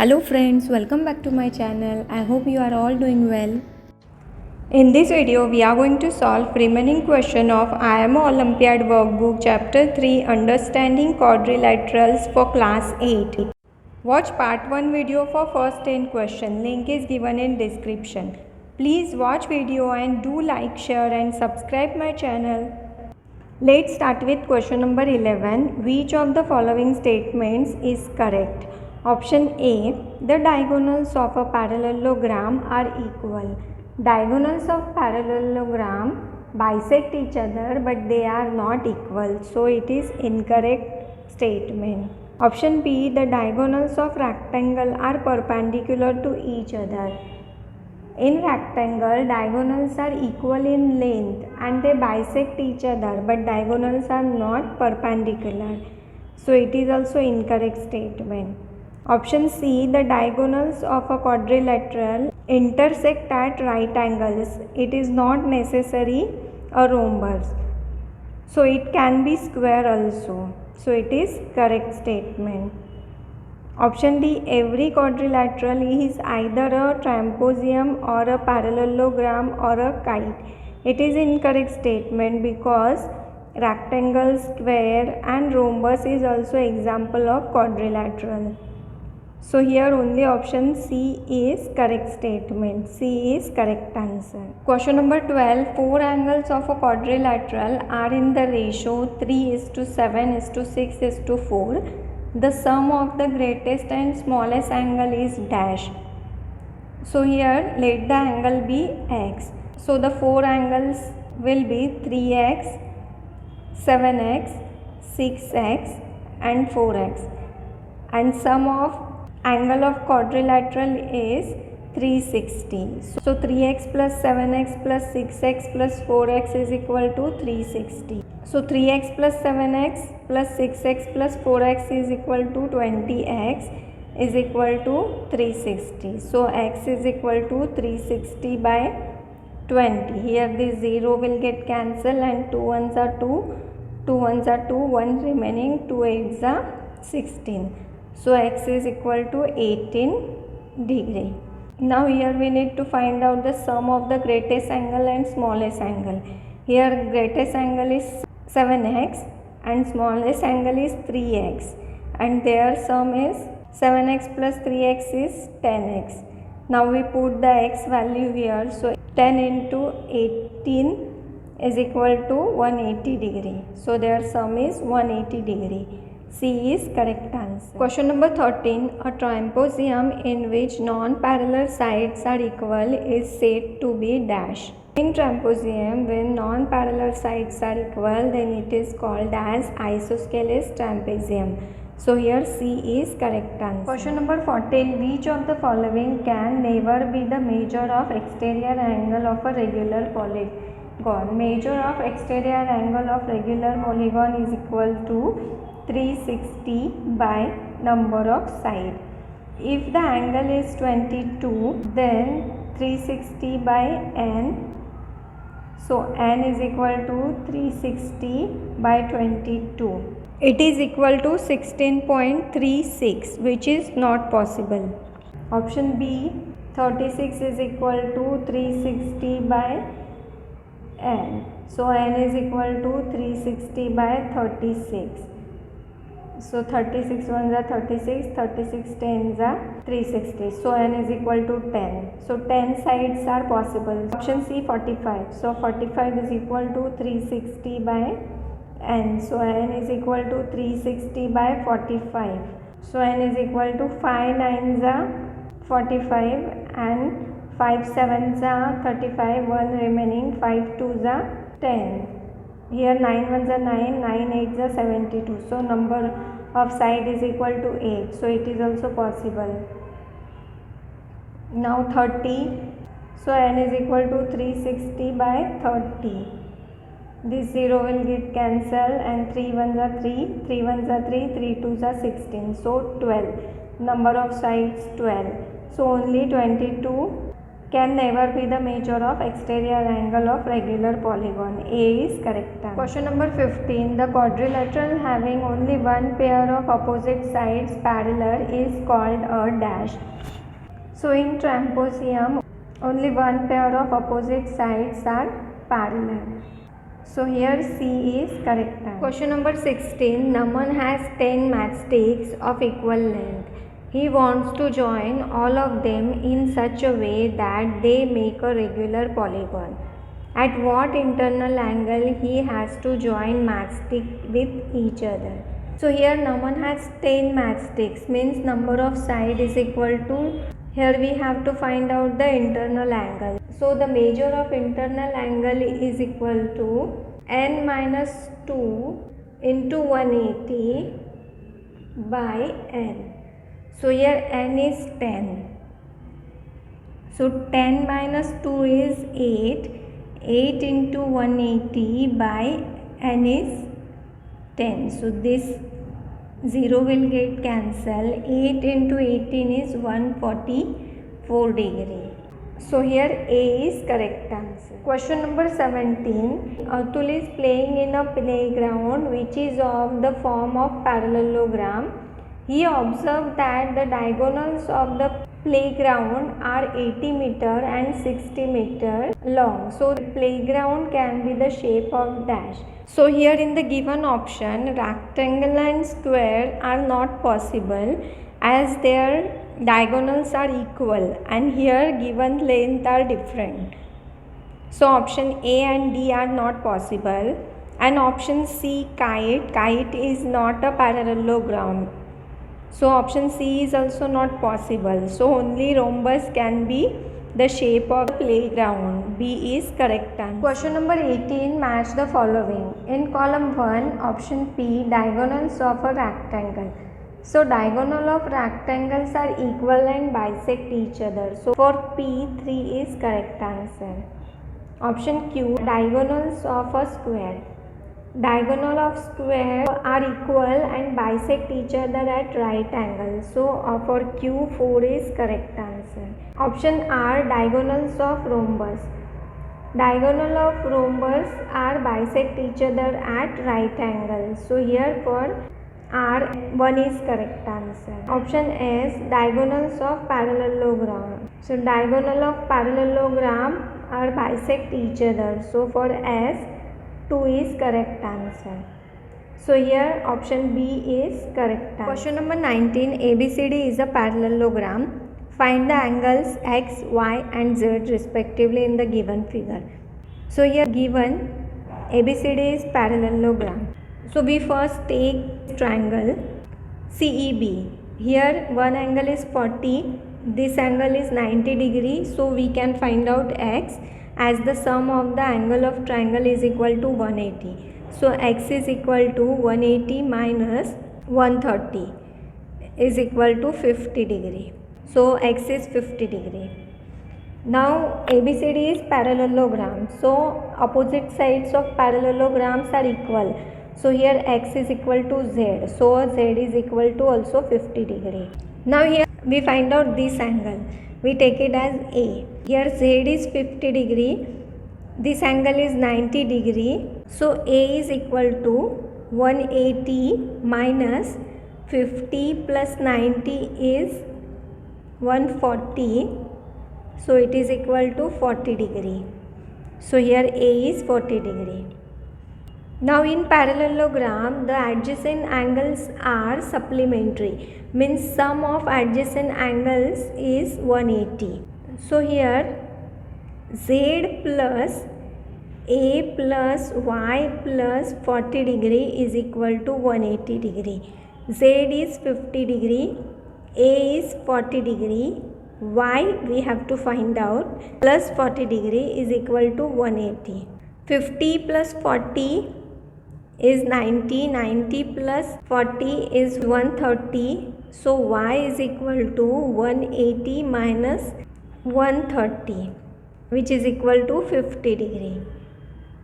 Hello friends, welcome back to my channel. I hope you are all doing well. In this video, we are going to solve remaining question of IMO Olympiad Workbook Chapter 3 Understanding Quadrilaterals for Class 8. Watch part 1 video for first 10 question. Link is given in description. Please watch video and do like, share and subscribe my channel. Let's start with question number 11. Which of the following statements is correct? Option A. The diagonals of a parallelogram are equal. Diagonals of parallelogram bisect each other but they are not equal. So it is incorrect statement. Option B. The diagonals of rectangle are perpendicular to each other. In rectangle, diagonals are equal in length and they bisect each other, but diagonals are not perpendicular. So it is also incorrect statement. Option C. The diagonals of a quadrilateral intersect at right angles. It is not necessary a rhombus. So it can be square also. So it is correct statement. Option D. Every quadrilateral is either a trapezium or a parallelogram or a kite. It is incorrect statement because rectangle, square and rhombus is also example of quadrilateral. So here only option C is correct statement. C is correct answer. Question number 12. Four angles of a quadrilateral are in the ratio 3:7:6:4. The sum of the greatest and smallest angle is dash. So here let the angle be x. So the four angles will be 3x, 7x, 6x and 4x. And sum of angle of quadrilateral is 360. So 3x plus 7x plus 6x plus 4x is equal to 360. So 3x plus 7x plus 6x plus 4x is equal to 20x is equal to 360. So x is equal to 360 by 20. Here this 0 will get cancelled and 2 ones are 2, 2 ones are 2, 1 remaining, 2 8s are 16. So x is equal to 18 degree. Now here we need to find out the sum of the greatest angle and smallest angle. Here greatest angle is 7x and smallest angle is 3x and their sum is 7x plus 3x is 10x. Now we put the x value here. So 10 into 18 is equal to 180 degree. So their sum is 180 degree. C is correct answer. Question number 13. A trapezium in which non-parallel sides are equal is said to be dash. In trapezium, when non-parallel sides are equal, then it is called as isosceles trapezium. So here C is correct answer. Question number 14. Which of the following can never be the measure of exterior angle of a regular polygon? Measure of exterior angle of regular polygon is equal to 360 by number of side. If the angle is 22, then 360 by n. So n is equal to 360 by 22. It is equal to 16.36, which is not possible. Option B. 36 is equal to 360 by n. So n is equal to 360 by 36. So 36 ones are 36, 36 tens are 360. So n is equal to 10. So 10 sides are possible. Option C 45. So 45 is equal to 360 by n. So n is equal to 360 by 45. So n is equal to 5 nines are 45 and 5 sevens are 35. 1 remaining, 5 twos are 10. Here 9 ones are 9, 9 8s are 72. So number of side is equal to 8. So it is also possible. Now 30. So n is equal to 360 by 30. This 0 will get cancelled and 3 ones are 3, 3 ones are 3, 3 twos are 16. So 12. Number of sides 12. So only 22 can never be the measure of exterior angle of regular polygon. A is correct answer. Question number 15. The quadrilateral having only one pair of opposite sides parallel is called a dash. So in trapezium, only one pair of opposite sides are parallel. So here C is correct answer. Question number 16. Naman has 10 matchsticks of equal length. He wants to join all of them in such a way that they make a regular polygon. At what internal angle he has to join matchstick with each other? So here Naman has 10 matchsticks, means number of side is equal to, here we have to find out the internal angle. So the measure of internal angle is equal to n minus 2 into 180 by n. So here n is 10. So 10 minus 2 is 8. 8 into 180 by n is 10. So this 0 will get cancelled. 8 into 18 is 144 degree. So here A is correct answer. Question number 17. Atul is playing in a playground which is of the form of parallelogram. He observed that the diagonals of the playground are 80 meter and 60 meter long. So the playground can be the shape of dash. So here in the given option, rectangle and square are not possible as their diagonals are equal, and here given length are different. So option A and D are not possible, and option C, kite is not a parallelogram. So option C is also not possible. So only rhombus can be the shape of the playground. B is correct answer. Question number 18. Match the following. In column 1, option P, diagonals of a rectangle. So diagonal of rectangles are equal and bisect each other. So for P, 3 is correct answer. Option Q, diagonals of a square. Diagonal of square are equal and bisect each other at right angle. So for Q, 4 is correct answer. Option R, diagonals of rhombus. Diagonal of rhombus are bisect each other at right angle. So here for R, 1 is correct answer. Option S, diagonals of parallelogram. So diagonal of parallelogram are bisect each other. So for S, 2 is correct answer. So here option B is correct answer. Question number 19. ABCD is a parallelogram. Find the angles X, Y and Z respectively in the given figure. So here given ABCD is parallelogram. So we first take triangle CEB. Here one angle is 40. This angle is 90 degree. So we can find out X as the sum of the angle of triangle is equal to 180. So X is equal to 180 minus 130 is equal to 50 degree. So X is 50 degree. Now ABCD is parallelogram. So opposite sides of parallelograms are equal. So here X is equal to Z. So Z is equal to also 50 degree. Now here we find out this angle. We take it as A. Here Z is 50 degree. This angle is 90 degree. So A is equal to 180 minus 50 plus 90 is 140. So it is equal to 40 degree. So here A is 40 degree. Now in parallelogram, the adjacent angles are supplementary, means sum of adjacent angles is 180. So here Z plus A plus Y plus 40 degree is equal to 180 degree. Z is 50 degree, A is 40 degree, Y we have to find out, plus 40 degree is equal to 180. 50 plus 40 is 90, 90 plus 40 is 130. So Y is equal to 180 minus 130, which is equal to 50 degree.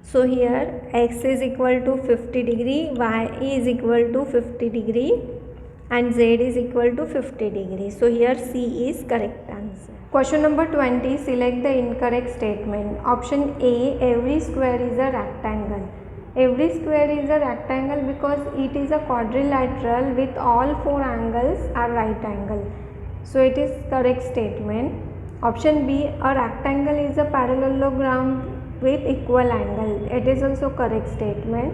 So here X is equal to 50 degree, Y is equal to 50 degree and Z is equal to 50 degrees. So here C is correct answer. Question number 20, select the incorrect statement. Option A, every square is a rectangle. Every square is a rectangle because it is a quadrilateral with all four angles are right angle. So it is correct statement. Option B, a rectangle is a parallelogram with equal angle. It is also correct statement.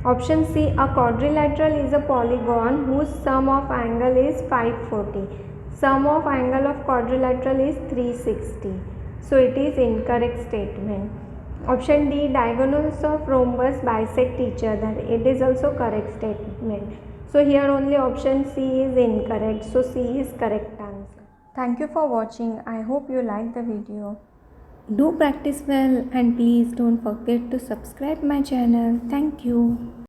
Option C, a quadrilateral is a polygon whose sum of angle is 540. Sum of angle of quadrilateral is 360. So it is incorrect statement. Option D, diagonals of rhombus bisect each other. It is also correct statement. So here only option C is incorrect. So C is correct answer. Thank you for watching. I hope you liked the video. Do practice well and please don't forget to subscribe my channel. Thank you.